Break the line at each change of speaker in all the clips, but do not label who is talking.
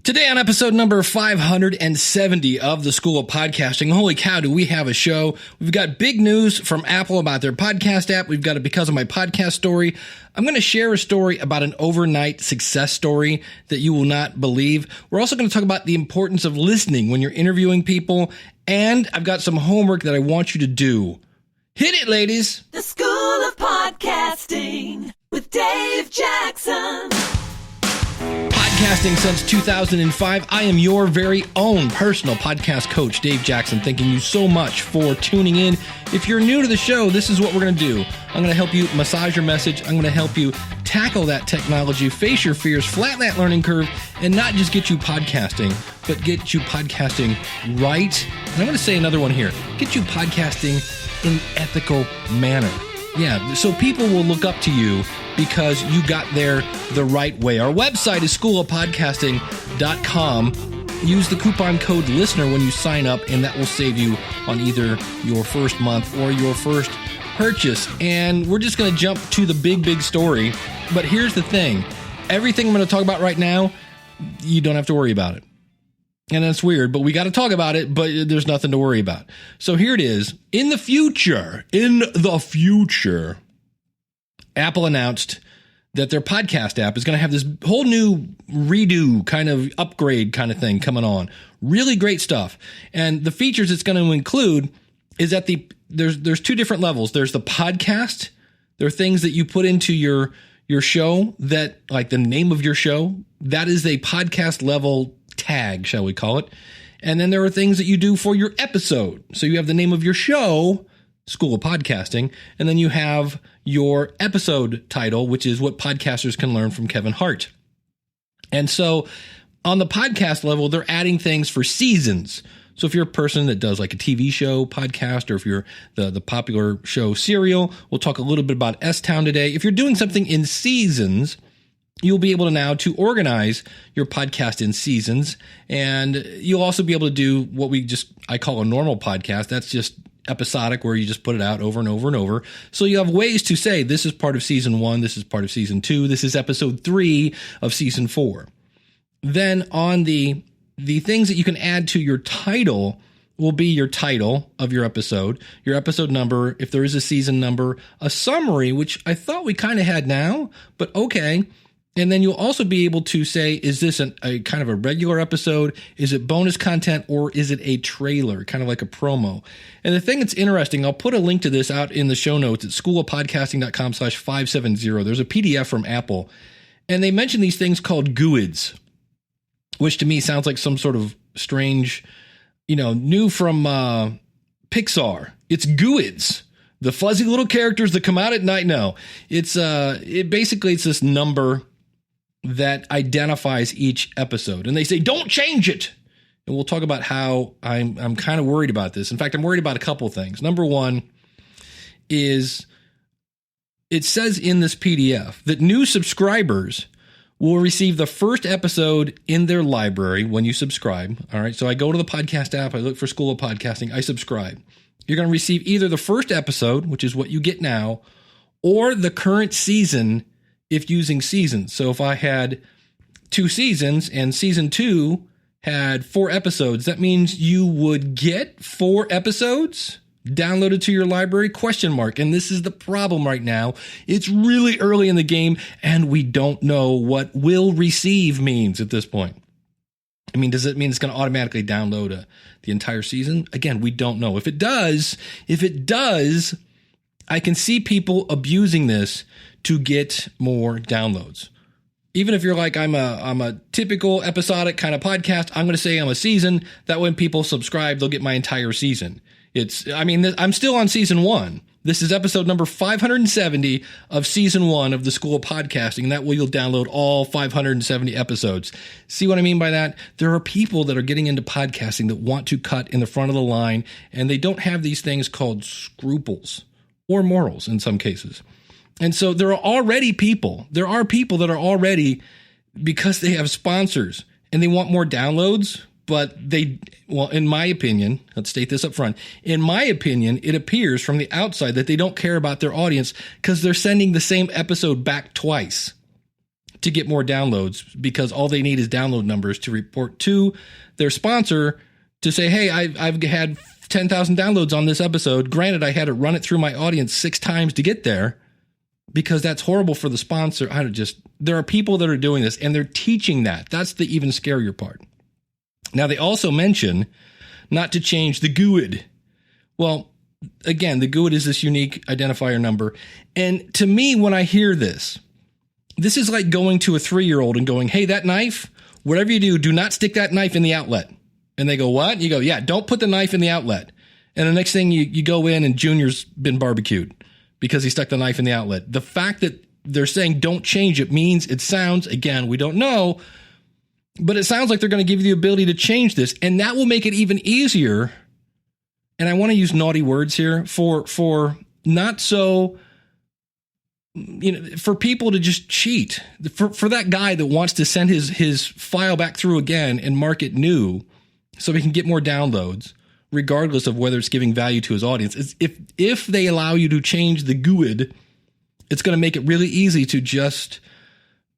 Today on episode number 570 of the School of Podcasting, holy cow, do we have a show. We've got big news from Apple about their podcast app. We've got a Because of My Podcast story. I'm going to share a story about an overnight success story that you will not believe. We're also going to talk about the importance of listening when you're interviewing people. And I've got some homework that I want you to do. Hit it, ladies.
The School of Podcasting with Dave Jackson.
Podcasting since 2005. I am your very own personal podcast coach, Dave Jackson. Thanking you so much for tuning in. If you're new to the show, this is what we're going to do. I'm going to help you massage your message. I'm going to help you tackle that technology, face your fears, flatten that learning curve, and not just get you podcasting, but get you podcasting right. And I'm going to say another one here. Get you podcasting in an ethical manner. Yeah, so people will look up to you because you got there the right way. Our website is schoolofpodcasting.com. Use the coupon code LISTENER when you sign up, and that will save you on either your first month or your first purchase. And we're just going to jump to the big story. But here's the thing. Everything I'm going to talk about right now, you don't have to worry about it. And that's weird, but we got to talk about it, but there's nothing to worry about. So here it is. In the future, Apple announced that their podcast app is going to have this whole new redo kind of upgrade kind of thing coming on. Really great stuff. And the features it's going to include is that there's two different levels. There's the podcast. There are things that you put into your show that, like the name of your show, that is a podcast level tag, shall we call it. And then there are things that you do for your episode. So you have the name of your show, School of Podcasting, and then you have your episode title, which is what podcasters can learn from Kevin Hart. And so on the podcast level, they're adding things for seasons. So if you're a person that does like a TV show podcast, or if you're the popular show Serial, we'll talk a little bit about S-Town today. If you're doing something in seasons, you'll be able to now to organize your podcast in seasons, and you'll also be able to do what I call a normal podcast. That's just episodic, where you just put it out over and over and over. So you have ways to say, this is part of season 1, this is part of season 2, this is episode 3 of season 4. Then on the things that you can add to your title will be your title of your episode number, if there is a season number, a summary, which I thought we kind of had now, but okay. And then you'll also be able to say, is this a kind of a regular episode? Is it bonus content, or is it a trailer, kind of like a promo? And the thing that's interesting, I'll put a link to this out in the show notes at schoolofpodcasting.com/570. There's a PDF from Apple, and they mention these things called GUIDs, which to me sounds like some sort of strange, new from Pixar. It's GUIDs. The fuzzy little characters that come out at night. No, it's this number that identifies each episode, and they say, don't change it. And we'll talk about how I'm kind of worried about this. In fact, I'm worried about a couple of things. Number one is it says in this PDF that new subscribers will receive the first episode in their library when you subscribe. All right. So I go to the podcast app, I look for School of Podcasting, I subscribe. You're going to receive either the first episode, which is what you get now, or the current season if using seasons. So if I had 2 seasons and season 2 had 4 episodes, that means you would get 4 episodes downloaded to your library, ? And this is the problem right now. It's really early in the game, and we don't know what will receive means at this point. I mean, does it mean it's going to automatically download the entire season? Again, we don't know. If it does, I can see people abusing this to get more downloads. Even if you're like, I'm a typical episodic kind of podcast, I'm going to say I'm a season. That when people subscribe, they'll get my entire season. I'm still on season 1. This is episode number 570 of season 1 of the School of Podcasting. And that way you'll download all 570 episodes. See what I mean by that? There are people that are getting into podcasting that want to cut in the front of the line, and they don't have these things called scruples or morals in some cases. And so there are people that are already, because they have sponsors and they want more downloads, but in my opinion, let's state this up front. In my opinion, it appears from the outside that they don't care about their audience because they're sending the same episode back twice. to get more downloads, because all they need is download numbers to report to their sponsor to say, hey, I've had 10,000 downloads on this episode. Granted, I had to run it through my audience 6 times to get there, because that's horrible for the sponsor. There are people that are doing this, and they're teaching that. That's the even scarier part. Now, they also mention not to change the GUID. Well, again, the GUID is this unique identifier number. And to me, when I hear this is like going to a 3-year-old and going, hey, that knife, whatever you do not stick that knife in the outlet. And they go, what? You go, yeah, don't put the knife in the outlet. And the next thing you go in and Junior's been barbecued because he stuck the knife in the outlet. The fact that they're saying don't change it means it sounds, again, we don't know, but it sounds like they're going to give you the ability to change this. And that will make it even easier. And I want to use naughty words here for not so, for people to just cheat. For that guy that wants to send his file back through again and mark it new so he can get more downloads, regardless of whether it's giving value to his audience. If they allow you to change the GUID, it's going to make it really easy to just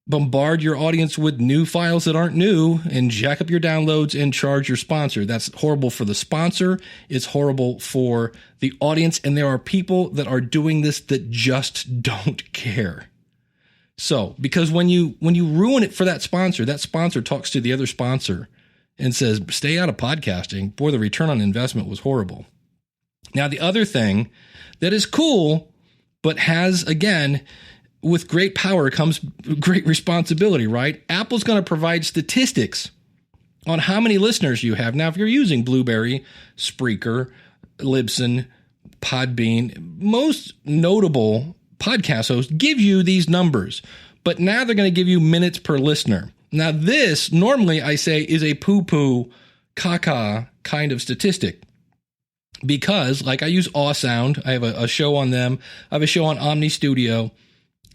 bombard your audience with new files that aren't new and jack up your downloads and charge your sponsor. That's horrible for the sponsor. It's horrible for the audience. And there are people that are doing this that just don't care. So, because when you ruin it for that sponsor talks to the other sponsor and says, stay out of podcasting. Boy, the return on investment was horrible. Now, the other thing that is cool, but has, again, with great power comes great responsibility, right? Apple's going to provide statistics on how many listeners you have. Now, if you're using Blueberry, Spreaker, Libsyn, Podbean, most notable podcast hosts give you these numbers, but now they're going to give you minutes per listener. Now, this normally I say is a poo-poo, caca kind of statistic, because like I use Awsound. I have a show on them. I have a show on Omni Studio.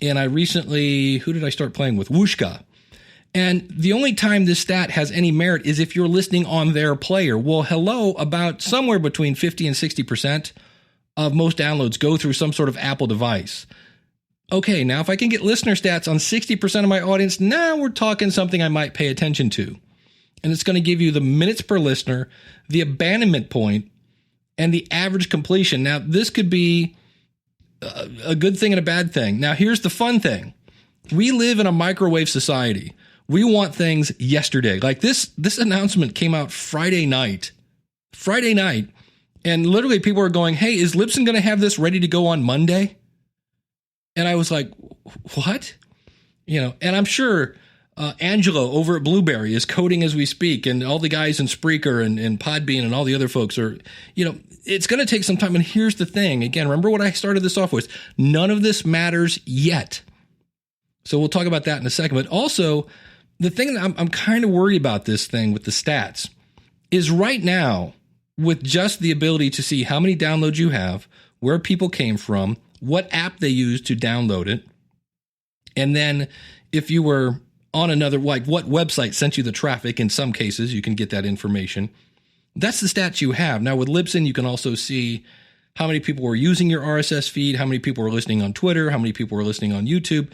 And I recently, who did I start playing with? Wooshka. And the only time this stat has any merit is if you're listening on their player. Well, hello, about somewhere between 50 and 60% of most downloads go through some sort of Apple device. Okay, now if I can get listener stats on 60% of my audience, now we're talking something I might pay attention to. And it's going to give you the minutes per listener, the abandonment point, and the average completion. Now, this could be a good thing and a bad thing. Now, here's the fun thing. We live in a microwave society. We want things yesterday. Like this announcement came out Friday night. And literally people are going, hey, is Libsyn going to have this ready to go on Monday? And I was like, what? And I'm sure Angelo over at Blueberry is coding as we speak, and all the guys in Spreaker and Podbean and all the other folks are, it's going to take some time. And here's the thing. Again, remember what I started this off with. None of this matters yet. So we'll talk about that in a second. But also, the thing that I'm kind of worried about this thing with the stats is right now, with just the ability to see how many downloads you have, where people came from, what app they used to download it, and then if you were on another, like what website sent you the traffic, in some cases, you can get that information. That's the stats you have. Now with Libsyn, you can also see how many people were using your RSS feed, how many people were listening on Twitter, how many people were listening on YouTube.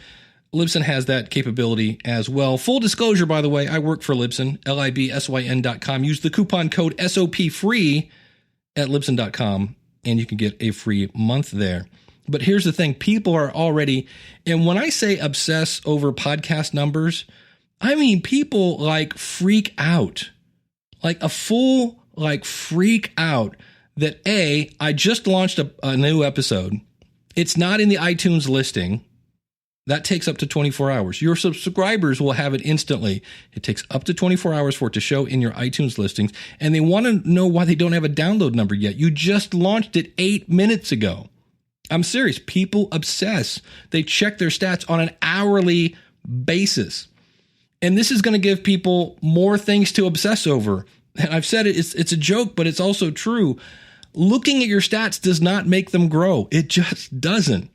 Libsyn has that capability as well. Full disclosure, by the way, I work for Libsyn, libsyn.com. Use the coupon code SOPFREE at libsyn.com, and you can get a free month there. But here's the thing. People are already, and when I say obsess over podcast numbers, I mean people like freak out, like a full freak out that I just launched a new episode. It's not in the iTunes listing. That takes up to 24 hours. Your subscribers will have it instantly. It takes up to 24 hours for it to show in your iTunes listings. And they want to know why they don't have a download number yet. You just launched it 8 minutes ago. I'm serious. People obsess. They check their stats on an hourly basis. And this is going to give people more things to obsess over. And I've said it's a joke, but it's also true. Looking at your stats does not make them grow. It just doesn't.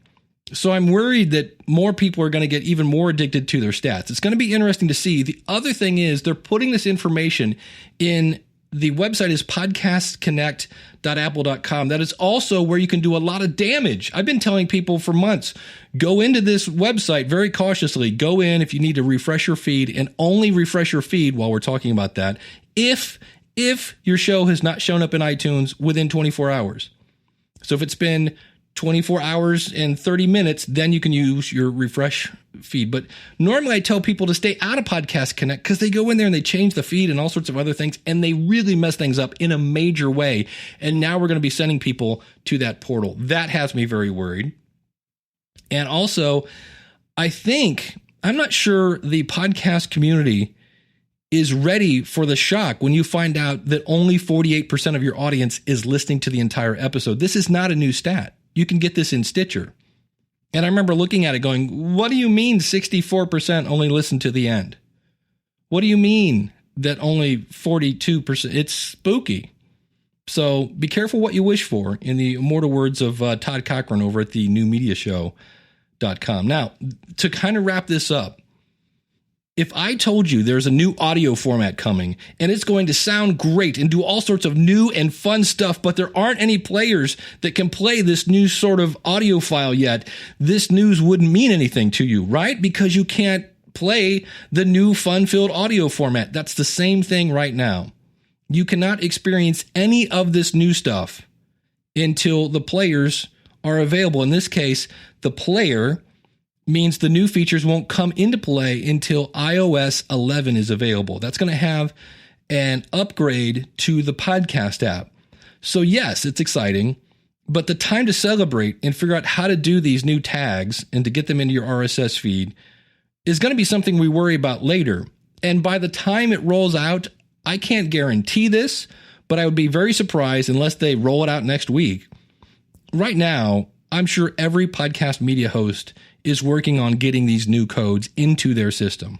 So I'm worried that more people are going to get even more addicted to their stats. It's going to be interesting to see. The other thing is they're putting this information in The website is podcastconnect.apple.com. That is also where you can do a lot of damage. I've been telling people for months, go into this website very cautiously. Go in if you need to refresh your feed, and only refresh your feed while we're talking about that if your show has not shown up in iTunes within 24 hours. So if it's been 24 hours and 30 minutes, then you can use your refresh feed. But normally I tell people to stay out of Podcast Connect because they go in there and they change the feed and all sorts of other things, and they really mess things up in a major way. And now we're going to be sending people to that portal. That has me very worried. And also, I'm not sure the podcast community is ready for the shock when you find out that only 48% of your audience is listening to the entire episode. This is not a new stat. You can get this in Stitcher. And I remember looking at it going, what do you mean 64% only listen to the end? What do you mean that only 42%? It's spooky. So be careful what you wish for, in the immortal words of Todd Cochran over at the newmediashow.com. Now, to kind of wrap this up, if I told you there's a new audio format coming and it's going to sound great and do all sorts of new and fun stuff, but there aren't any players that can play this new sort of audio file yet, this news wouldn't mean anything to you, right? Because you can't play the new fun-filled audio format. That's the same thing right now. You cannot experience any of this new stuff until the players are available. In this case, the player means the new features won't come into play until iOS 11 is available. That's going to have an upgrade to the podcast app. So yes, it's exciting, but the time to celebrate and figure out how to do these new tags and to get them into your RSS feed is going to be something we worry about later. And by the time it rolls out, I can't guarantee this, but I would be very surprised unless they roll it out next week. Right now, I'm sure every podcast media host is working on getting these new codes into their system.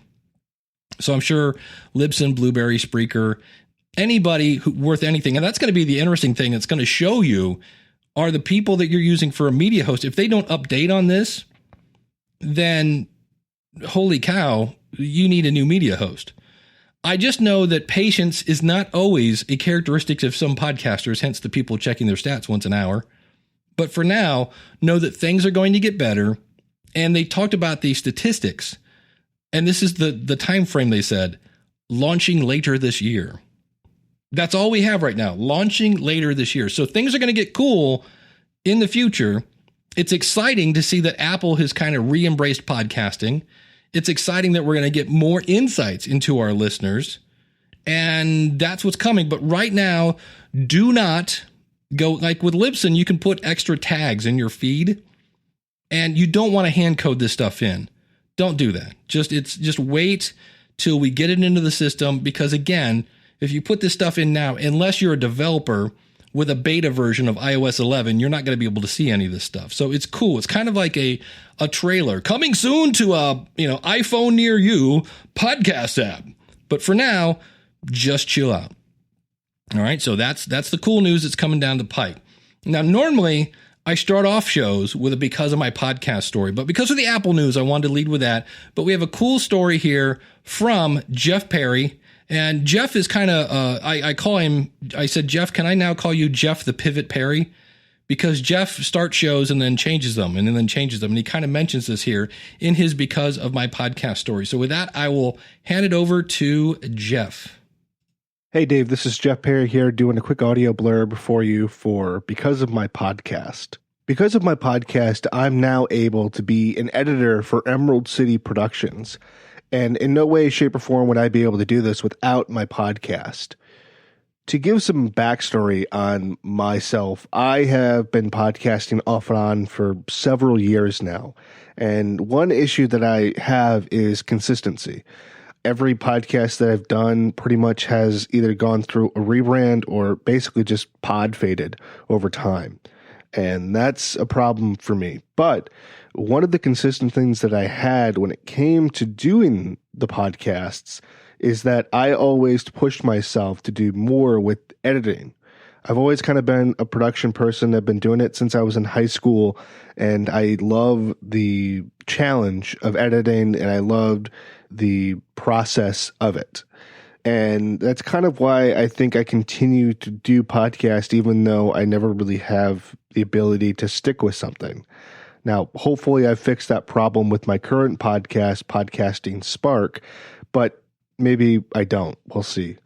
So I'm sure Libsyn, Blueberry, Spreaker, anybody worth anything. And that's going to be the interesting thing. It's going to show you are the people that you're using for a media host. If they don't update on this, then holy cow, you need a new media host. I just know that patience is not always a characteristic of some podcasters, hence the people checking their stats once an hour. But for now, know that things are going to get better. And they talked about the statistics. And this is the time frame they said, launching later this year. That's all we have right now, launching later this year. So things are going to get cool in the future. It's exciting to see that Apple has kind of re-embraced podcasting. It's exciting that we're going to get more insights into our listeners. And that's what's coming. But right now, do not go, like with Libsyn, you can put extra tags in your feed. And you don't want to hand code this stuff in. Don't do that. Just wait till we get it into the system, because again, if you put this stuff in now, unless you're a developer with a beta version of iOS 11, you're not going to be able to see any of this stuff. So it's cool. It's kind of like a trailer coming soon to a iPhone near you podcast app. But for now, just chill out. All right. So that's the cool news that's coming down the pipe. Now, normally I start off shows with a because of my podcast story, but because of the Apple news, I wanted to lead with that. But we have a cool story here from Jeff Perry. And Jeff is kind of, I call him, I said, Jeff, can I now call you Jeff the Pivot Perry? Because Jeff starts shows and then changes them and then changes them. And he kind of mentions this here in his because of my podcast story. So with that, I will hand it over to Jeff.
Hey, Dave, this is Jeff Perry here doing a quick audio blurb for you for Because of My Podcast. Because of my podcast, I'm now able to be an editor for Emerald City Productions. And in no way, shape, or form would I be able to do this without my podcast. To give some backstory on myself, I have been podcasting off and on for several years now. And one issue that I have is consistency. Every podcast that I've done pretty much has either gone through a rebrand or basically just pod faded over time. And that's a problem for me. But one of the consistent things that I had when it came to doing the podcasts is that I always pushed myself to do more with editing. I've always kind of been a production person. I've been doing it since I was in high school, and I love the challenge of editing, and I loved the process of it. And that's kind of why I think I continue to do podcast, even though I never really have the ability to stick with something. Now, hopefully I've fixed that problem with my current podcast, Podcasting Spark, but maybe I don't. We'll see.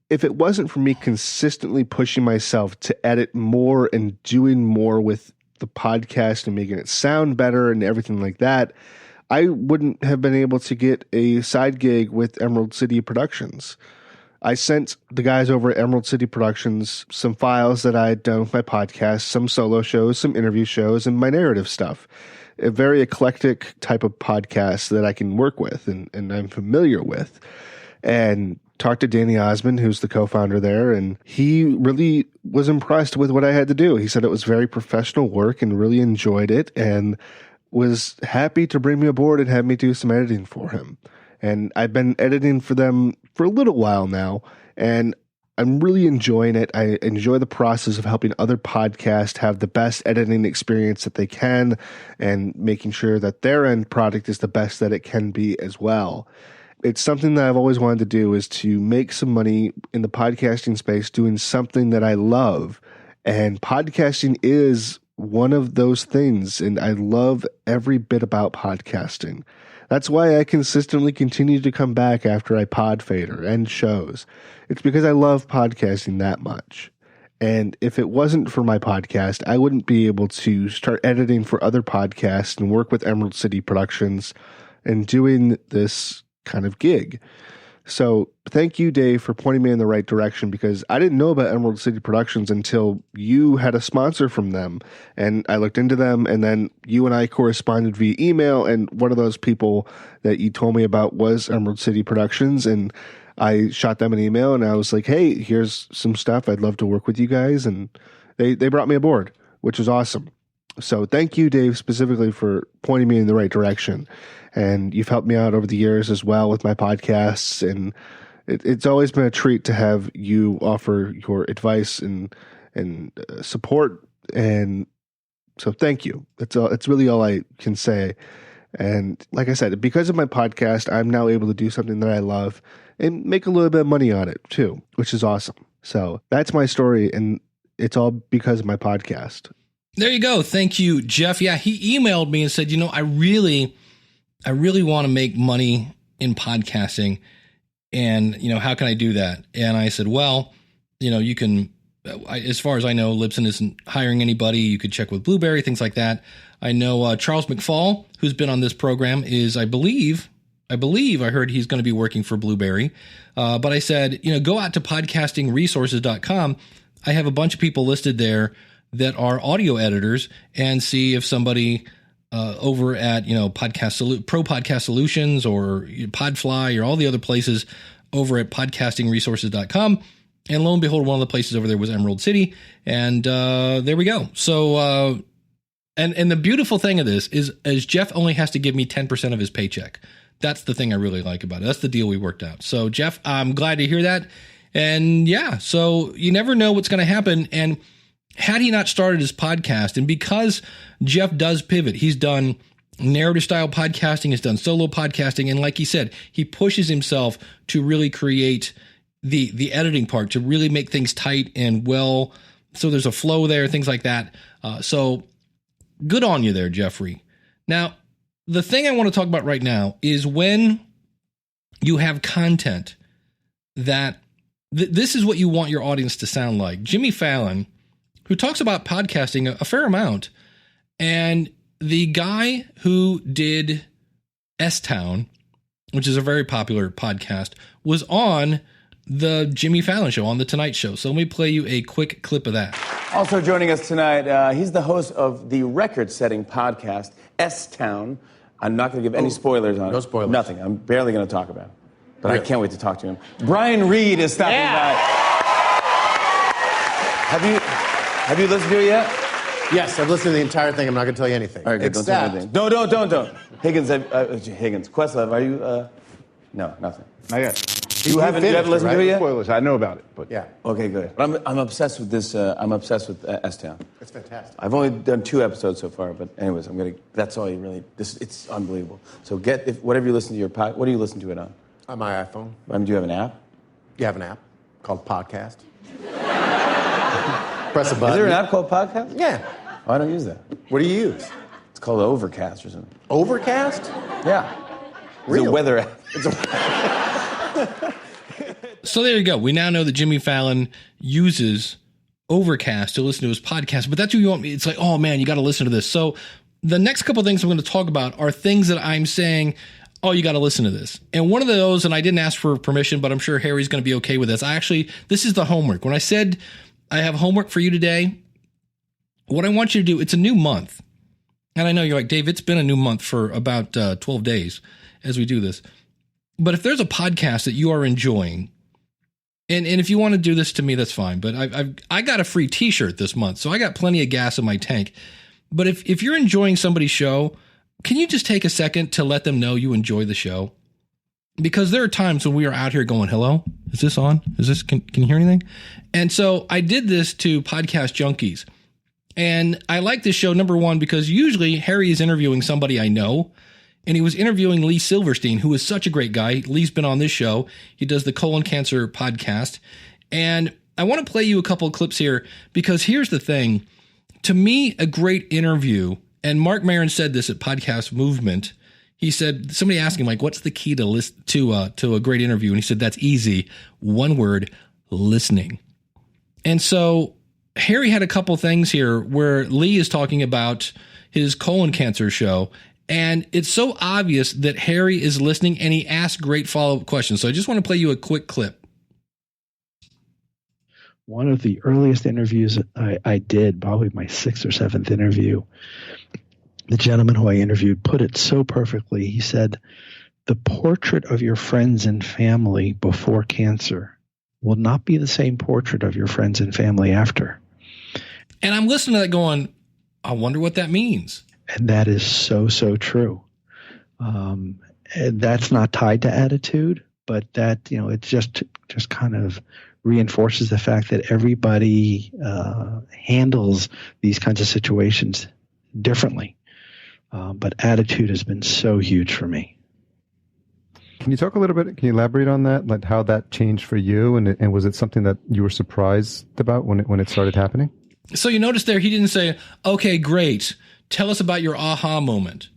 If it wasn't for me consistently pushing myself to edit more and doing more with the podcast and making it sound better and everything like that, I wouldn't have been able to get a side gig with Emerald City Productions. I sent the guys over at Emerald City Productions some files that I had done with my podcast, some solo shows, some interview shows, and my narrative stuff. A very eclectic type of podcast that I can work with and I'm familiar with. And talked to Danny Osmond, who's the co-founder there, and he really was impressed with what I had to do. He said it was very professional work and really enjoyed it and was happy to bring me aboard and have me do some editing for him. And I've been editing for them for a little while now, and I'm really enjoying it. I enjoy the process of helping other podcasts have the best editing experience that they can and making sure that their end product is the best that it can be as well. It's something that I've always wanted to do, is to make some money in the podcasting space doing something that I love. And podcasting is one of those things, and I love every bit about podcasting. That's why I consistently continue to come back after I pod fade or end shows. It's because I love podcasting that much. And if it wasn't for my podcast, I wouldn't be able to start editing for other podcasts and work with Emerald City Productions and doing this kind of gig. So thank you, Dave, for pointing me in the right direction, because I didn't know about Emerald City Productions until you had a sponsor from them. And I looked into them, and then you and I corresponded via email. And one of those people that you told me about was Emerald City Productions. And I shot them an email, and I was like, hey, here's some stuff. I'd love to work with you guys. And they brought me aboard, which was awesome. So thank you, Dave, specifically for pointing me in the right direction. And you've helped me out over the years as well with my podcasts. And it's always been a treat to have you offer your advice and support. And so thank you. It's really all I can say. And like I said, because of my podcast, I'm now able to do something that I love and make a little bit of money on it too, which is awesome. So that's my story. And it's all because of my podcast.
There you go. Thank you, Jeff. Yeah, he emailed me and said, I really want to make money in podcasting, and, how can I do that? And I said, well, you can, as far as I know, Libsyn isn't hiring anybody. You could check with Blueberry, things like that. I know Charles McFall, who's been on this program, is, I believe I heard he's going to be working for Blueberry. But I said, go out to podcastingresources.com. I have a bunch of people listed there that are audio editors, and see if somebody over at Pro Podcast Solutions or Podfly or all the other places over at podcastingresources.com. And lo and behold, one of the places over there was Emerald City, and there we go. So and the beautiful thing of this is Jeff only has to give me 10% of his paycheck. That's the thing I really like about it. That's the deal we worked out. So Jeff, I'm glad to hear that. And yeah, so you never know what's going to happen. And had he not started his podcast, and because Jeff does pivot, he's done narrative style podcasting, he's done solo podcasting, and like he said, he pushes himself to really create the editing part, to really make things tight and well, so there's a flow there, things like that. So good on you there, Jeffrey. Now, the thing I want to talk about right now is when you have content that this is what you want your audience to sound like. Jimmy Fallon, who talks about podcasting a fair amount, and the guy who did S-Town, which is a very popular podcast, was on the Jimmy Fallon Show, on The Tonight Show. So let me play you a quick clip of that.
Also joining us tonight, he's the host of the record-setting podcast, S-Town. I'm not going to give any spoilers on it.
No spoilers.
Nothing. I'm barely going to talk about it. But I can't wait to talk to him. Brian Reed is stopping by. Have you listened to it yet?
Yes, I've listened to the entire thing. I'm not going to tell you anything.
All right, good. Don't tell me anything. Don't. Higgins, Questlove, are you, no, nothing.
Not yet.
You haven't listened to it yet?
Spoilers. I know about it, but
Yeah,
Okay, good. But I'm obsessed with this, I'm obsessed with S-Town.
it's fantastic.
I've only done 2 episodes so far, but anyways, that's all you really, it's unbelievable. So whatever you listen to what do you listen to it on?
On my iPhone.
Do you have an app?
You have an app called Podcast. Press a button.
Is there an app called Podcast?
Yeah.
Oh, I don't use that.
What do you use?
It's called Overcast or something.
Overcast?
Yeah. It's
Really?
a weather app.
So there you go. We now know that Jimmy Fallon uses Overcast to listen to his podcast, but that's what you want me. It's like, oh man, you got to listen to this. So the next couple of things I'm going to talk about are things that I'm saying, oh, you got to listen to this. And one of those, and I didn't ask for permission, but I'm sure Harry's going to be okay with this. This is the homework. When I said I have homework for you today, what I want you to do, it's a new month. And I know you're like, Dave, it's been a new month for about 12 days as we do this. But if there's a podcast that you are enjoying, and if you want to do this to me, that's fine. But I got a free t-shirt this month, so I got plenty of gas in my tank. But if you're enjoying somebody's show, can you just take a second to let them know you enjoy the show? Because there are times when we are out here going, hello, is this on? Can you hear anything? And so I did this to Podcast Junkies. And I like this show, number one, because usually Harry is interviewing somebody I know. And he was interviewing Lee Silverstein, who is such a great guy. Lee's been on this show. He does the colon cancer podcast. And I want to play you a couple of clips here because here's the thing. To me, a great interview, and Mark Maron said this at Podcast Movement. He said, somebody asked him, like, what's the key to a great interview? And he said, that's easy. One word, listening. And so Harry had a couple things here where Lee is talking about his colon cancer show. And it's so obvious that Harry is listening and he asks great follow-up questions. So I just want to play you a quick clip.
One of the earliest interviews I did, probably my sixth or seventh interview, the gentleman who I interviewed put it so perfectly. He said, the portrait of your friends and family before cancer will not be the same portrait of your friends and family after.
And I'm listening to that going, I wonder what that means.
And that is so, so true. And that's not tied to attitude, but that, it just kind of reinforces the fact that everybody handles these kinds of situations differently. But attitude has been so huge for me.
Can you talk a little bit, can you elaborate on that, like how that changed for you? And was it something that you were surprised about when it started happening?
So you notice there, he didn't say, okay, great. Tell us about your aha moment.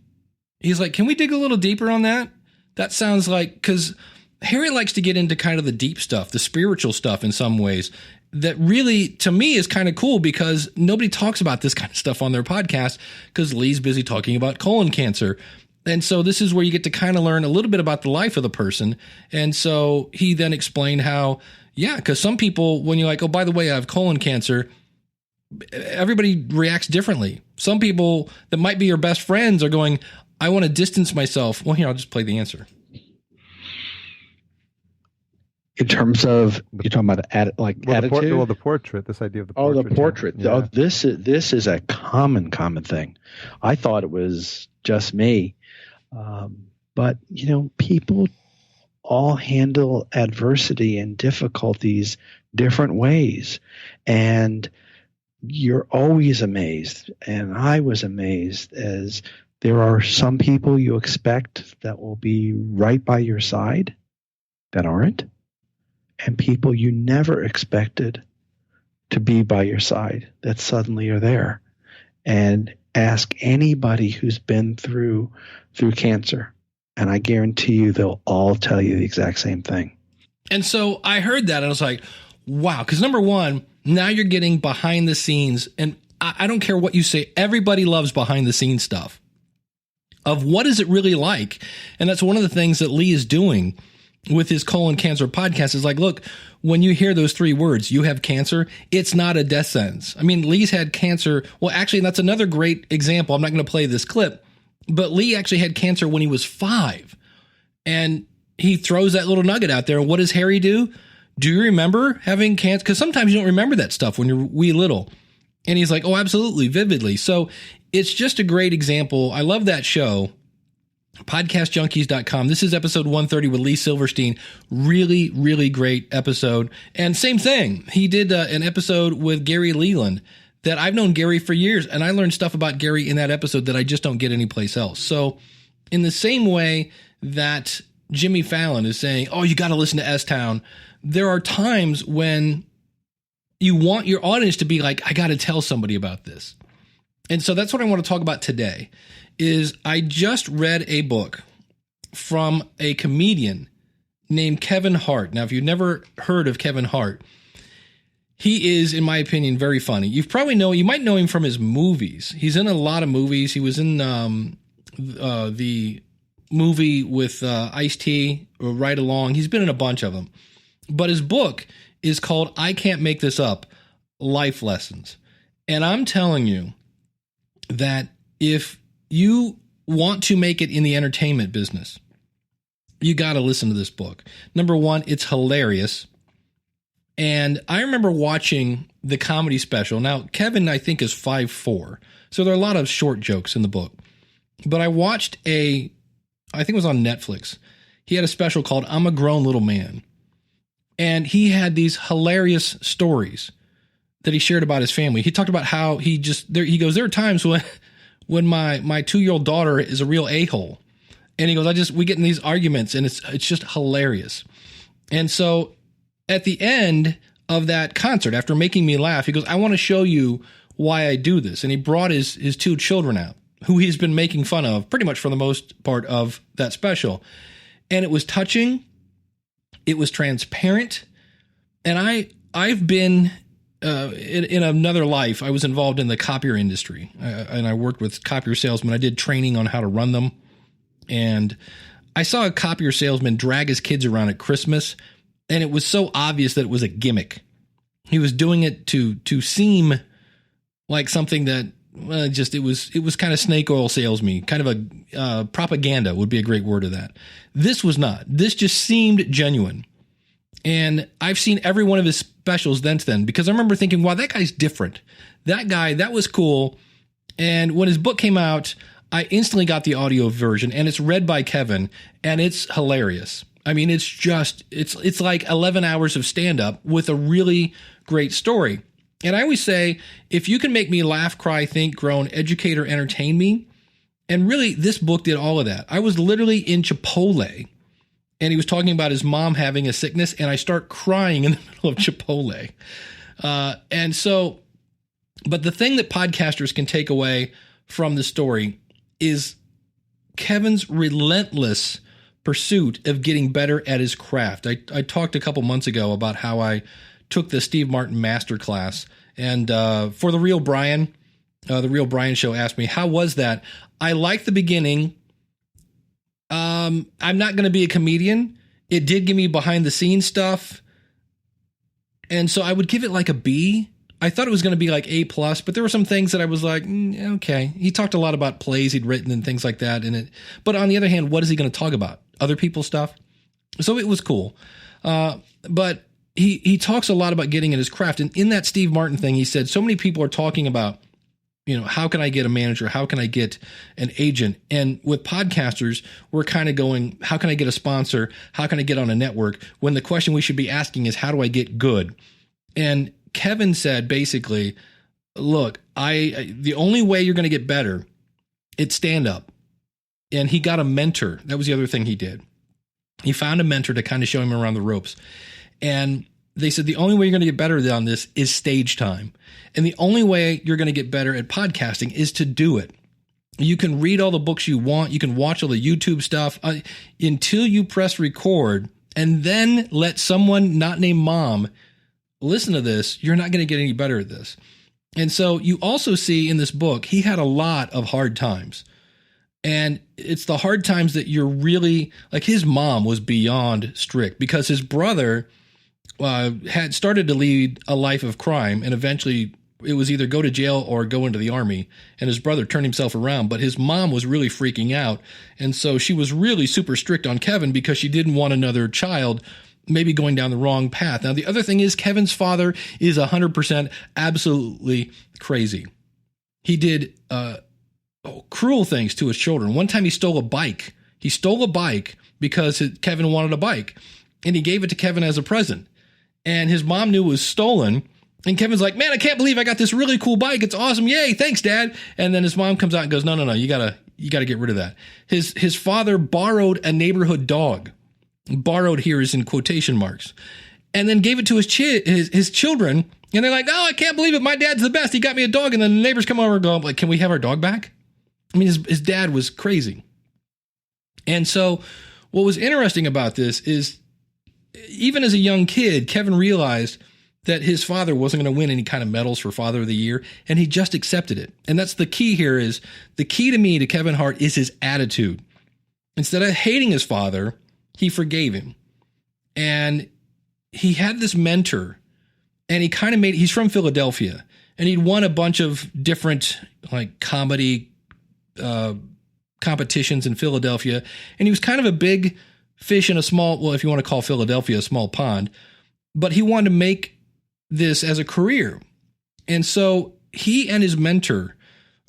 He's like, can we dig a little deeper on that? That sounds like, because Harry likes to get into kind of the deep stuff, the spiritual stuff in some ways that really, to me, is kind of cool because nobody talks about this kind of stuff on their podcast because Lee's busy talking about colon cancer. And so this is where you get to kind of learn a little bit about the life of the person. And so he then explained how, yeah, because some people, when you're like, oh, by the way, I have colon cancer, everybody reacts differently. Some people that might be your best friends are going, I want to distance myself. Well, here, I'll just play the answer.
In terms of, you're talking about attitude?
The portrait, this idea of the
portrait.
portrait.
Oh, the portrait.
Yeah.
Oh, this is a common thing. I thought it was just me. But, people all handle adversity and difficulties different ways. And you're always amazed. And I was amazed as there are some people you expect that will be right by your side that aren't. And people you never expected to be by your side that suddenly are there. And ask anybody who's been through cancer, and I guarantee you they'll all tell you the exact same thing.
And so I heard that and I was like, wow, because number one, now you're getting behind the scenes, and I don't care what you say, everybody loves behind the scenes stuff of what is it really like. And that's one of the things that Lee is doing with his colon cancer podcast is like, look, when you hear those three words, you have cancer, it's not a death sentence. I mean, Lee's had cancer. Well, actually, that's another great example. I'm not going to play this clip, but Lee actually had cancer when he was 5. And he throws that little nugget out there. What does Harry do? Do you remember having cancer? Because sometimes you don't remember that stuff when you're wee little. And he's like, oh, absolutely, vividly. So it's just a great example. I love that show. Podcastjunkies.com. This is episode 130 with Lee Silverstein. Really, really great episode. And same thing. He did an episode with Gary Leland that I've known Gary for years. And I learned stuff about Gary in that episode that I just don't get anyplace else. So in the same way that Jimmy Fallon is saying, oh, you got to listen to S-Town, there are times when you want your audience to be like, I got to tell somebody about this. And so that's what I want to talk about today is I just read a book from a comedian named Kevin Hart. Now, if you've never heard of Kevin Hart, he is, in my opinion, very funny. You might know him from his movies. He's in a lot of movies. He was in the movie with Ice-T, Right Along. He's been in a bunch of them. But his book is called I Can't Make This Up, Life Lessons. And I'm telling you that if you want to make it in the entertainment business, you got to listen to this book. Number one, it's hilarious. And I remember watching the comedy special. Now, Kevin, I think, is 5'4", so there are a lot of short jokes in the book. But I watched I think it was on Netflix. He had a special called I'm a Grown Little Man. And he had these hilarious stories that he shared about his family. He talked about how he goes, there are times when my 2-year-old daughter is a real a-hole. And he goes, we get in these arguments and it's just hilarious. And so at the end of that concert, after making me laugh, he goes, I want to show you why I do this. And he brought his 2 children out, who he's been making fun of pretty much for the most part of that special. And it was touching. It was transparent. And I've been, in another life, I was involved in the copier industry. And I worked with copier salesmen. I did training on how to run them. And I saw a copier salesman drag his kids around at Christmas. And it was so obvious that it was a gimmick. He was doing it to seem like something that it was kind of snake oil salesman, kind of a propaganda would be a great word of that. This was not. This just seemed genuine. And I've seen every one of his specials since then because I remember thinking, wow, that guy's different. That guy, that was cool. And when his book came out, I instantly got the audio version, and it's read by Kevin, and it's hilarious. I mean, it's like 11 hours of stand-up with a really great story. And I always say, if you can make me laugh, cry, think, groan, educate, or entertain me, and really this book did all of that. I was literally in Chipotle, and he was talking about his mom having a sickness, and I start crying in the middle of Chipotle. But the thing that podcasters can take away from the story is Kevin's relentless pursuit of getting better at his craft. I talked a couple months ago about how I took the Steve Martin masterclass, and for the Real Brian show asked me, how was that? I liked the beginning. I'm not going to be a comedian. It did give me behind the scenes stuff. And so I would give it like a B. I thought it was going to be like A+, but there were some things that I was like, okay. He talked a lot about plays he'd written and things like that in it. But on the other hand, what is he going to talk about? Other people's stuff? So it was cool. But he talks a lot about getting in his craft. And in that Steve Martin thing, he said, so many people are talking about, how can I get a manager? How can I get an agent? And with podcasters, we're kind of going, how can I get a sponsor? How can I get on a network? When the question we should be asking is, how do I get good? And Kevin said, basically, look, the only way you're going to get better, it's stand up. And he got a mentor. That was the other thing he did. He found a mentor to kind of show him around the ropes. And they said, the only way you're going to get better on this is stage time. And the only way you're going to get better at podcasting is to do it. You can read all the books you want. You can watch all the YouTube stuff until you press record and then let someone not named mom listen to this. You're not going to get any better at this. And so you also see in this book, he had a lot of hard times. And it's the hard times that you're really like, his mom was beyond strict because his brother had started to lead a life of crime, and eventually it was either go to jail or go into the army, and his brother turned himself around, but his mom was really freaking out. And so she was really super strict on Kevin because she didn't want another child maybe going down the wrong path. Now, the other thing is Kevin's father is 100% absolutely crazy. He did cruel things to his children. One time he stole a bike. He stole a bike because Kevin wanted a bike, and he gave it to Kevin as a present. And his mom knew it was stolen. And Kevin's like, man, I can't believe I got this really cool bike. It's awesome. Yay. Thanks, Dad. And then his mom comes out and goes, no, you gotta get rid of that. His father borrowed a neighborhood dog. Borrowed here is in quotation marks. and then gave it to his children. And they're like, oh, I can't believe it. My dad's the best. He got me a dog. And then the neighbors come over and go, like, can we have our dog back? I mean, his dad was crazy. And so what was interesting about this is even as a young kid, Kevin realized that his father wasn't going to win any kind of medals for Father of the Year, and he just accepted it. And that's the key here is the key to me to Kevin Hart is his attitude. Instead of hating his father, he forgave him. And he had this mentor, and he kind of he's from Philadelphia, and he'd won a bunch of different like comedy competitions in Philadelphia. And he was kind of a big fish in a small, well, if you want to call Philadelphia a small pond, but he wanted to make this as a career. And so he and his mentor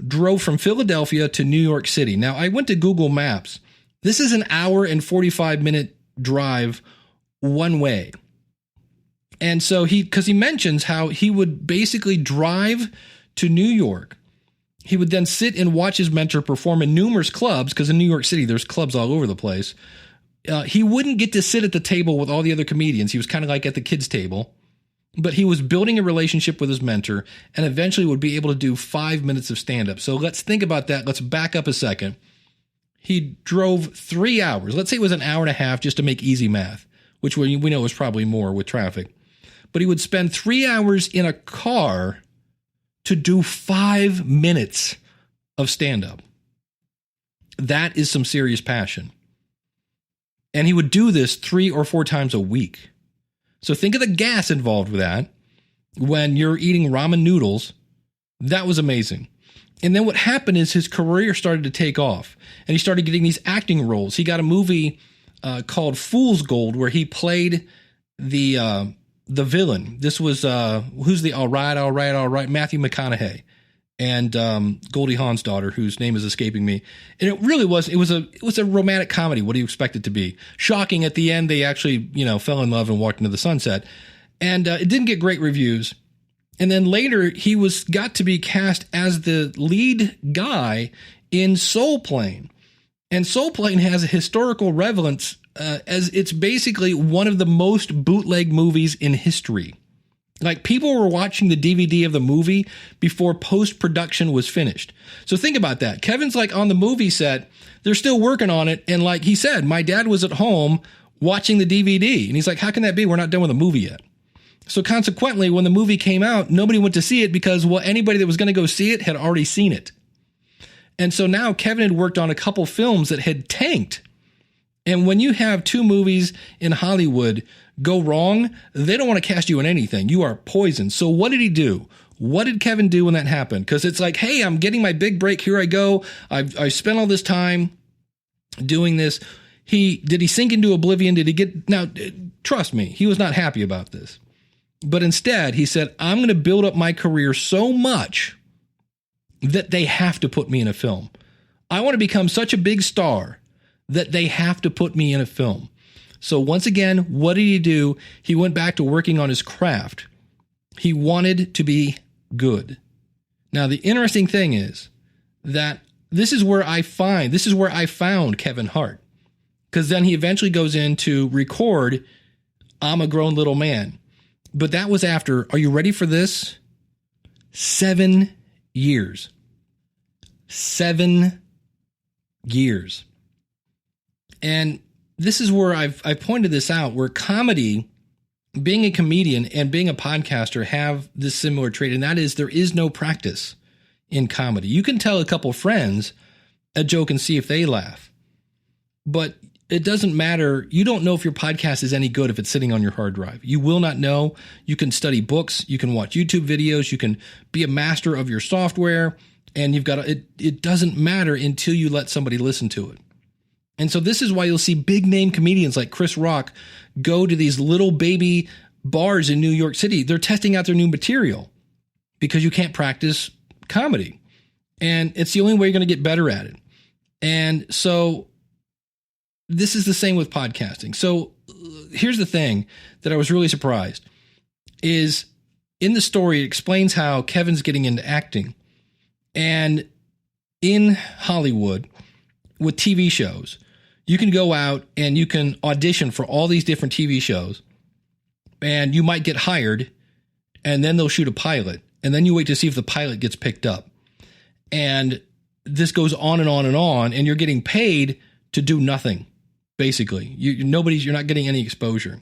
drove from Philadelphia to New York City. Now, I went to Google Maps. This is an hour and 45-minute drive one way. And so because he mentions how he would basically drive to New York. He would then sit and watch his mentor perform in numerous clubs, because in New York City, there's clubs all over the place. He wouldn't get to sit at the table with all the other comedians. He was kind of like at the kids' table. But he was building a relationship with his mentor and eventually would be able to do 5 minutes of stand-up. So let's think about that. Let's back up a second. He drove 3 hours. Let's say it was an hour and a half just to make easy math, which we know is probably more with traffic. But he would spend 3 hours in a car to do 5 minutes of stand-up. That is some serious passion. And he would do this 3 or 4 times a week. So think of the gas involved with that. When you're eating ramen noodles, that was amazing. And then what happened is his career started to take off, and he started getting these acting roles. He got a movie called Fool's Gold where he played the villain. This was who's the all right, Matthew McConaughey and Goldie Hawn's daughter, whose name is escaping me. And it really was a romantic comedy. What do you expect it to be? Shocking at the end, they actually fell in love and walked into the sunset, and it didn't get great reviews. And then later he got to be cast as the lead guy in Soul Plane, and Soul Plane has a historical relevance. As it's basically one of the most bootleg movies in history. Like, people were watching the DVD of the movie before post-production was finished. So think about that. Kevin's like on the movie set, they're still working on it. And like he said, my dad was at home watching the DVD. And he's like, how can that be? We're not done with the movie yet. So consequently, when the movie came out, nobody went to see it because, well, anybody that was going to go see it had already seen it. And so now Kevin had worked on a couple films that had tanked. And when you have 2 movies in Hollywood go wrong, they don't want to cast you in anything. You are poisoned. So what did he do? What did Kevin do when that happened? Because it's like, hey, I'm getting my big break. Here I go. I spent all this time doing this. Did he sink into oblivion? Now, trust me, he was not happy about this. But instead, he said, I'm going to build up my career so much that they have to put me in a film. I want to become such a big star that they have to put me in a film. So once again, what did he do? He went back to working on his craft. He wanted to be good. Now, the interesting thing is that this is where I found Kevin Hart, because then he eventually goes in to record I'm a Grown Little Man. But that was after, are you ready for this? 7 years. 7 years. And this is where I pointed this out, where comedy, being a comedian and being a podcaster have this similar trait, and that is there is no practice in comedy. You can tell a couple friends a joke and see if they laugh, but it doesn't matter. You don't know if your podcast is any good if it's sitting on your hard drive. You will not know. You can study books. You can watch YouTube videos. You can be a master of your software, and it doesn't matter until you let somebody listen to it. And so this is why you'll see big name comedians like Chris Rock go to these little baby bars in New York City. They're testing out their new material because you can't practice comedy. And it's the only way you're going to get better at it. And so this is the same with podcasting. So here's the thing that I was really surprised is in the story, it explains how Kevin's getting into acting. And in Hollywood with TV shows, you can go out and you can audition for all these different TV shows. and you might get hired, and then they'll shoot a pilot, and then you wait to see if the pilot gets picked up. And this goes on and on and on, and you're getting paid to do nothing, basically. You're not getting any exposure.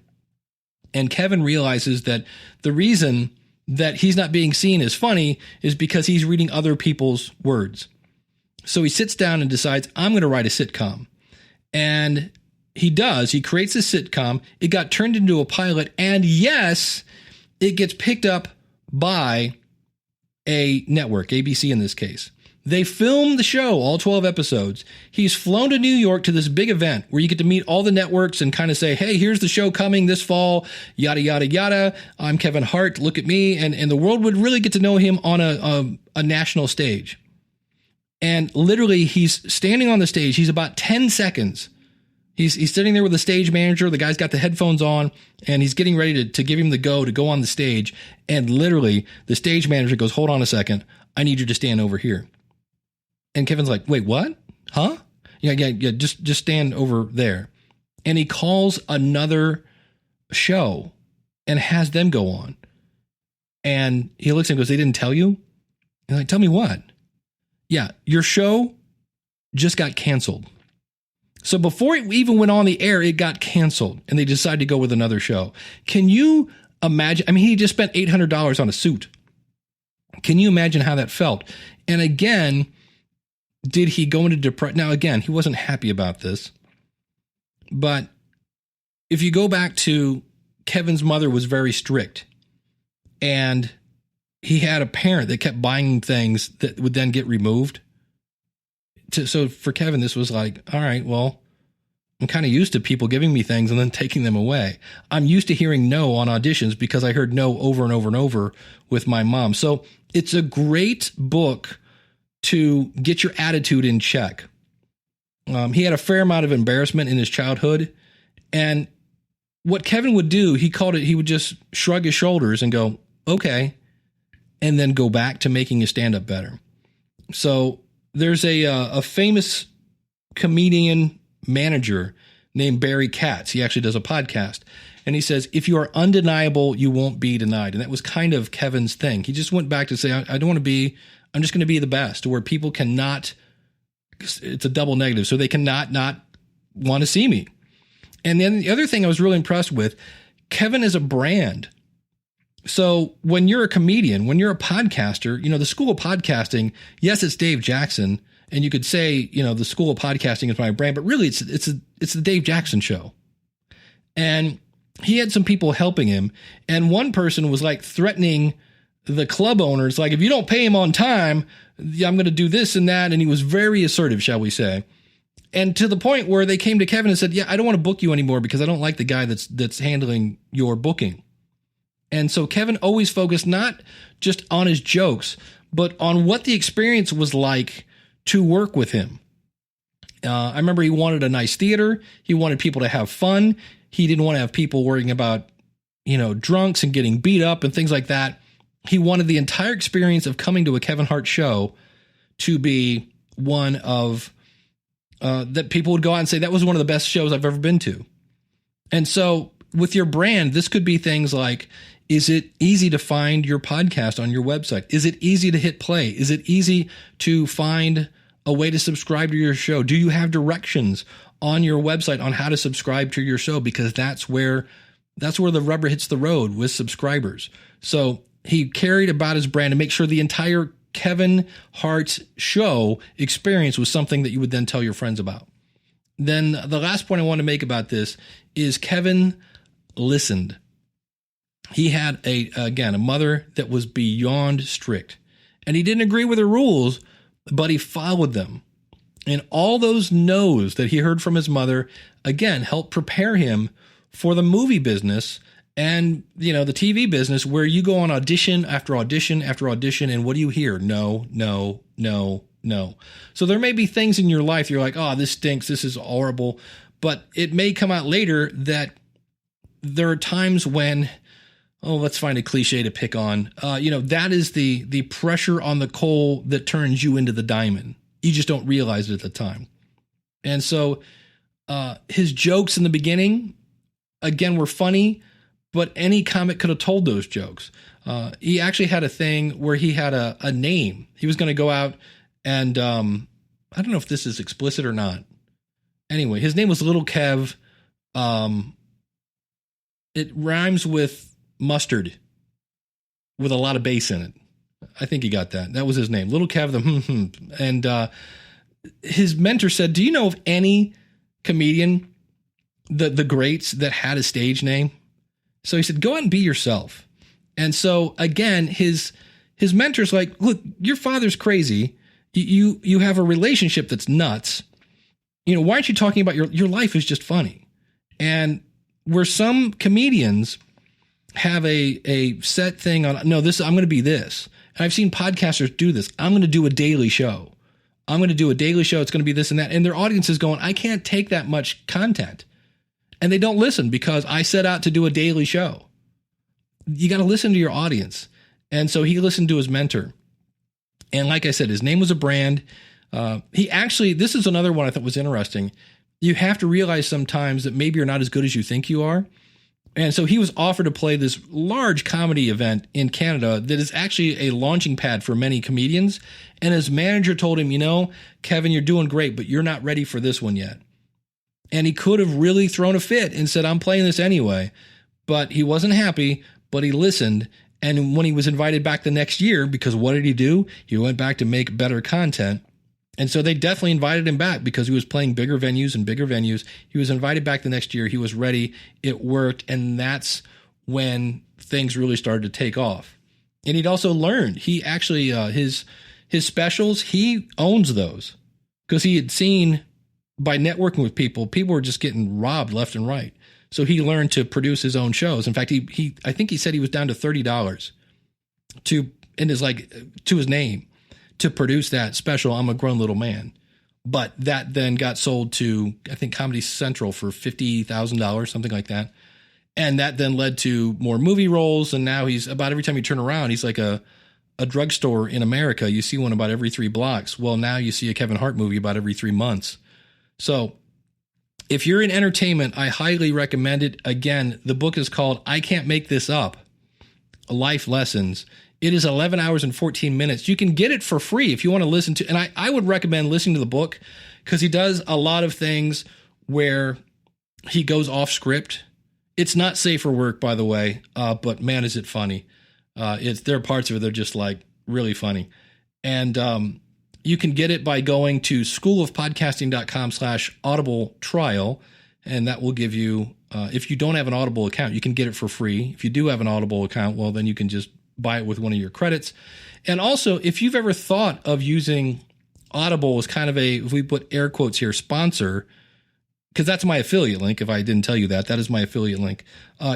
And Kevin realizes that the reason that he's not being seen as funny is because he's reading other people's words. So he sits down and decides, I'm going to write a sitcom. And he does. He creates a sitcom. It got turned into a pilot. And yes, it gets picked up by a network, ABC in this case. They filmed the show, all 12 episodes. He's flown to New York to this big event where you get to meet all the networks and kind of say, hey, here's the show coming this fall, yada, yada, yada. I'm Kevin Hart. Look at me. And the world would really get to know him on a national stage. And literally, he's standing on the stage. He's about 10 seconds. He's sitting there with the stage manager. The guy's got the headphones on, and he's getting ready to give him the go to go on the stage. And literally, the stage manager goes, hold on a second. I need you to stand over here. And Kevin's like, wait, what? Huh? Yeah, just stand over there. And he calls another show and has them go on. And he looks and goes, they didn't tell you? And like, tell me what? Yeah, your show just got canceled. So before it even went on the air, it got canceled, and they decided to go with another show. Can you imagine? I mean, he just spent $800 on a suit. Can you imagine how that felt? And again, did he go into depression? Now, again, he wasn't happy about this. But if you go back to Kevin's mother was very strict, and he had a parent that kept buying things that would then get removed. So for Kevin, this was like, all right, well, I'm kind of used to people giving me things and then taking them away. I'm used to hearing no on auditions because I heard no over and over and over with my mom. So it's a great book to get your attitude in check. He had a fair amount of embarrassment in his childhood. And what Kevin would do, he would just shrug his shoulders and go, okay, and then go back to making his stand-up better. So there's a famous comedian manager named Barry Katz. He actually does a podcast. And he says, if you are undeniable, you won't be denied. And that was kind of Kevin's thing. He just went back to say, I don't want to be, I'm just going to be the best, to where people cannot, it's a double negative, so they cannot not want to see me. And then the other thing I was really impressed with, Kevin is a brand. So when you're a comedian, when you're a podcaster, the School of Podcasting, yes, it's Dave Jackson. And you could say, the School of Podcasting is my brand, but really it's the Dave Jackson Show. And he had some people helping him. And one person was like threatening the club owners, like, if you don't pay him on time, I'm going to do this and that. And he was very assertive, shall we say. And to the point where they came to Kevin and said, yeah, I don't want to book you anymore because I don't like the guy that's handling your booking. And so Kevin always focused not just on his jokes, but on what the experience was like to work with him. I remember he wanted a nice theater. He wanted people to have fun. He didn't want to have people worrying about, drunks and getting beat up and things like that. He wanted the entire experience of coming to a Kevin Hart show to be one of that people would go out and say, that was one of the best shows I've ever been to. And so with your brand, this could be things like, is it easy to find your podcast on your website? Is it easy to hit play? Is it easy to find a way to subscribe to your show? Do you have directions on your website on how to subscribe to your show? Because that's where the rubber hits the road with subscribers. So he cared about his brand to make sure the entire Kevin Hart show experience was something that you would then tell your friends about. Then the last point I want to make about this is Kevin listened. He had a mother that was beyond strict, and he didn't agree with her rules, but he followed them. And all those no's that he heard from his mother, again, helped prepare him for the movie business and, the TV business, where you go on audition after audition after audition. And what do you hear? No, no, no, no. So there may be things in your life you're like, oh, this stinks. This is horrible. But it may come out later that there are times when, let's find a cliche to pick on. That is the pressure on the coal that turns you into the diamond. You just don't realize it at the time. And so his jokes in the beginning, again, were funny, but any comic could have told those jokes. He actually had a thing where he had a name. He was going to go out and I don't know if this is explicit or not. Anyway, his name was Little Kev. It rhymes with mustard with a lot of bass in it. I think he got that. That was his name, Little Kev. And his mentor said, "Do you know of any comedian, the greats, that had a stage name?" So he said, "Go out and be yourself." And so again, his mentor's like, "Look, your father's crazy. You have a relationship that's nuts. You know, why aren't you talking about your life is just funny?" And where some comedians have a set thing on, no, this, I'm going to be this. And I've seen podcasters do this. I'm going to do a daily show. I'm going to do a daily show. It's going to be this and that. And their audience is going, I can't take that much content. And they don't listen because I set out to do a daily show. You got to listen to your audience. And so he listened to his mentor. And like I said, his name was a brand. He actually, this is another one I thought was interesting. You have to realize sometimes that maybe you're not as good as you think you are. And so he was offered to play this large comedy event in Canada that is actually a launching pad for many comedians. And his manager told him, you know, Kevin, you're doing great, but you're not ready for this one yet. And he could have really thrown a fit and said, I'm playing this anyway. But he wasn't happy, but he listened. And when he was invited back the next year, because what did he do? He went back to make better content. And so they definitely invited him back because he was playing bigger venues and bigger venues. He was invited back the next year. He was ready. It worked. And that's when things really started to take off. And he'd also learned, he actually, his specials, he owns those because he had seen by networking with people were just getting robbed left and right. So he learned to produce his own shows. In fact, I think he said he was down to $30 to his name to produce that special, I'm a Grown Little Man. But that then got sold to, I think, Comedy Central for $50,000, something like that. And that then led to more movie roles. And now he's, about every time you turn around, he's like a drugstore in America. You see one about every 3 blocks. Well, now you see a Kevin Hart movie about every 3 months. So if you're in entertainment, I highly recommend it. Again, the book is called I Can't Make This Up, Life Lessons. It is 11 hours and 14 minutes. You can get it for free if you want to listen to, and I would recommend listening to the book because he does a lot of things where he goes off script. It's not safe for work, by the way, but man, is it funny. There are parts of it that are just like really funny. And you can get it by going to schoolofpodcasting.com/audible trial. And that will give you, if you don't have an Audible account, you can get it for free. If you do have an Audible account, well, then you can just buy it with one of your credits. And also, if you've ever thought of using Audible as kind of if we put air quotes here, sponsor, because that's my affiliate link. If I didn't tell you that, that is my affiliate link.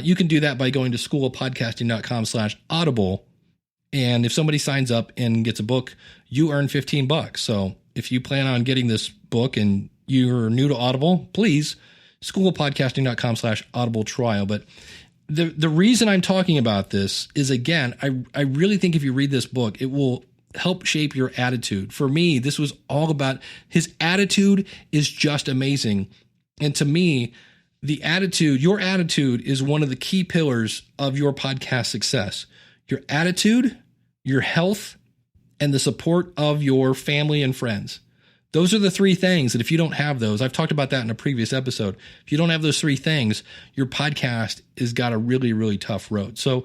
You can do that by going to schoolofpodcasting.com/audible. And if somebody signs up and gets a book, you earn $15. So if you plan on getting this book and you're new to Audible, please, schoolofpodcasting.com/audible trial. But the reason I'm talking about this is, again, I really think if you read this book, it will help shape your attitude. For me, this was all about his attitude is just amazing. And to me, your attitude is one of the key pillars of your podcast success. Your attitude, your health, and the support of your family and friends. Those are the 3 things that if you don't have those, I've talked about that in a previous episode. If you don't have those 3 things, your podcast has got a really, really tough road. So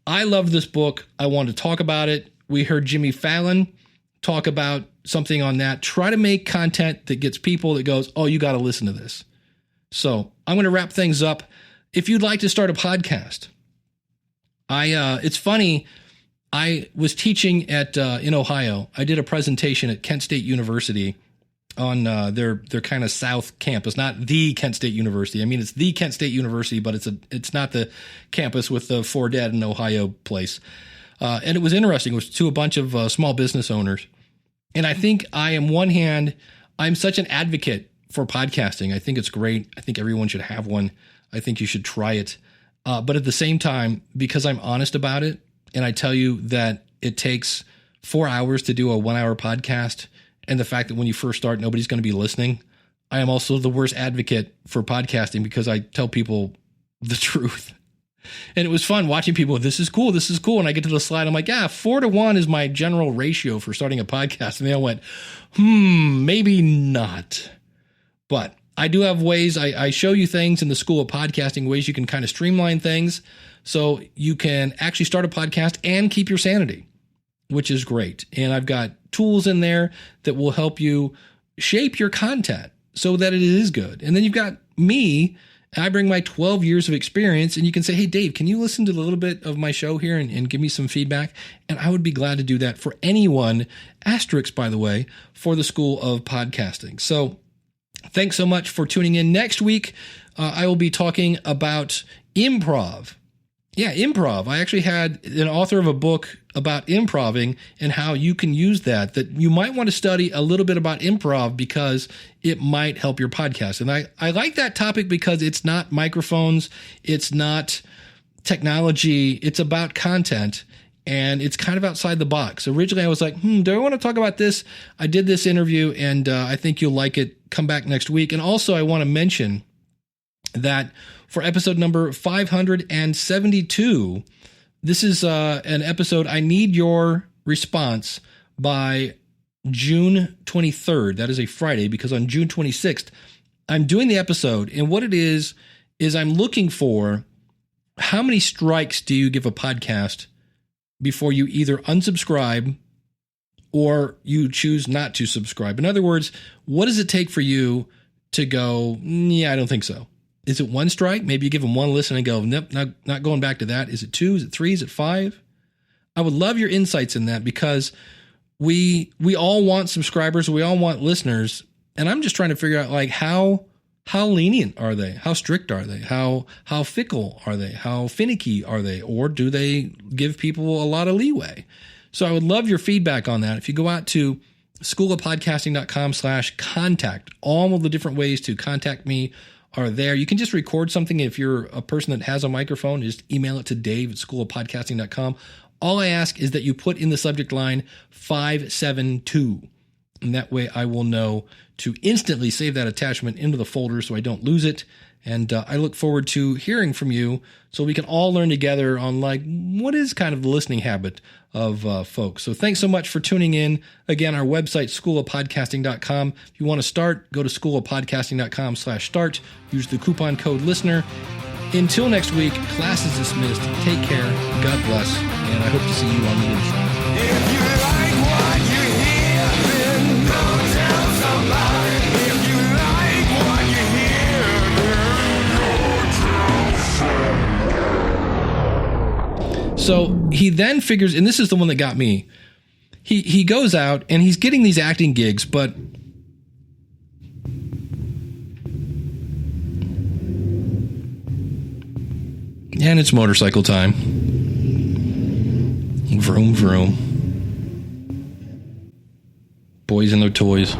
I love this book. I wanted to talk about it. We heard Jimmy Fallon talk about something on that. Try to make content that gets people that goes, oh, you got to listen to this. So I'm going to wrap things up. If you'd like to start a podcast, it's funny. I was teaching in Ohio. I did a presentation at Kent State University on their kind of South campus, not the Kent State University. I mean, it's the Kent State University, but it's not the campus with the For Dead in Ohio place. And it was interesting. It was to a bunch of small business owners. And I think I'm such an advocate for podcasting. I think it's great. I think everyone should have one. I think you should try it. But at the same time, because I'm honest about it, and I tell you that it takes 4 hours to do a 1-hour podcast, and the fact that when you first start, nobody's going to be listening, I am also the worst advocate for podcasting because I tell people the truth. And it was fun watching people, this is cool. And I get to the slide, I'm like, 4-1 is my general ratio for starting a podcast. And they all went, maybe not. But I do have ways, I show you things in the School of Podcasting, ways you can kind of streamline things so you can actually start a podcast and keep your sanity, which is great. And I've got tools in there that will help you shape your content so that it is good. And then you've got me. I bring my 12 years of experience, and you can say, hey, Dave, can you listen to a little bit of my show here and give me some feedback? And I would be glad to do that for anyone, asterisk, by the way, for the School of Podcasting. So thanks so much for tuning in. Next week, I will be talking about improv. Yeah, improv. I actually had an author of a book about improving and how you can use that you might want to study a little bit about improv because it might help your podcast. And I like that topic because it's not microphones, it's not technology, it's about content, and it's kind of outside the box. Originally, I was like, do I want to talk about this? I did this interview, and I think you'll like it. Come back next week. And also, I want to mention that for episode number 572, this is an episode. I need your response by June 23rd. That is a Friday, because on June 26th, I'm doing the episode. And what it is I'm looking for how many strikes do you give a podcast before you either unsubscribe or you choose not to subscribe. In other words, what does it take for you to go, I don't think so? Is it one strike? Maybe you give them one listen and go, nope, not going back to that. Is it 2? Is it 3? Is it 5? I would love your insights in that, because we all want subscribers. We all want listeners. And I'm just trying to figure out, like, how lenient are they? How strict are they? How fickle are they? How finicky are they? Or do they give people a lot of leeway? So I would love your feedback on that. If you go out to schoolofpodcasting.com/contact, all of the different ways to contact me are there. You can just record something. If you're a person that has a microphone, just email it to dave@schoolofpodcasting.com. All I ask is that you put in the subject line 572. And that way I will know to instantly save that attachment into the folder so I don't lose it. And I look forward to hearing from you so we can all learn together on, like, what is kind of the listening habit of folks. So thanks so much for tuning in. Again, our website, schoolofpodcasting.com. If you want to start, go to schoolofpodcasting.com/start. Use the coupon code LISTENER. Until next week, class is dismissed. Take care. God bless. And I hope to see you on the inside.
If you like what you hear, then go tell somebody. If you like what you hear, then go tell somebody.
So he then figures, and this is the one that got me. He goes out and he's getting these acting gigs, but and it's motorcycle time. Vroom, vroom. Boys and their toys.